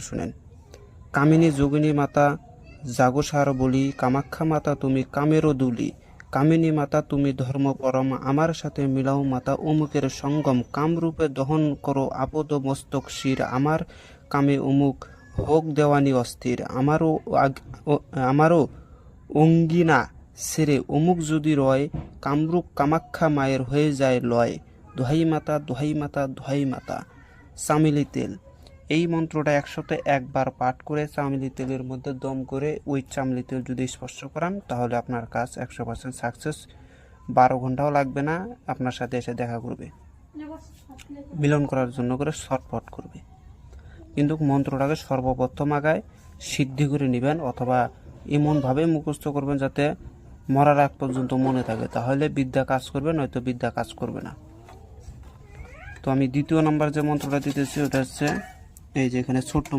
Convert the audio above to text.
শুনেন। কামিনী যোগিনী মাতা জাগসার বলি, কামাখ্যা মাতা তুমি কামেরও দুলি, কামিনী মাতা তুমি ধর্ম পরম, আমার সাথে মিলাও মাতা অমুকের সঙ্গম, কামরূপে দহন করো আপদ মস্তক শির, আমার কামে অমুক হোক দেওয়ানি অস্থির, আমারও অঙ্গিনা সেরে অমুক যদি রয়, কামরূপ কামাখ্যা মায়ের হয়ে যায় লয়, দোহাই মাতা দোহাই মাতা দোহাই মাতা। চামেলি তেল, এই মন্ত্রটা 101 বার পাঠ করে চামেলি তেলের মধ্যে দম করে ওই চামেলি তেল যদি স্পর্শ করান তাহলে আপনার কাজ 100% সাকসেস। 12 ঘন্টাও লাগবে না, আপনার সাথে এসে দেখা করবে, মিলন করার জন্য করে ছটফট করবে। কিন্তু মন্ত্রটাকে সর্বপ্রথম আগায় সিদ্ধি করে নেবেন, অথবা এমনভাবে মুখস্থ করবেন যাতে মরার আগ পর্যন্ত মনে থাকে, তাহলে বিদ্যা কাজ করবে, নয়তো বিদ্যা কাজ করবে না। তো আমি দ্বিতীয় নাম্বার যে মন্ত্রটা দিতেছি ওটা হচ্ছে এই যে এখানে ছোট্ট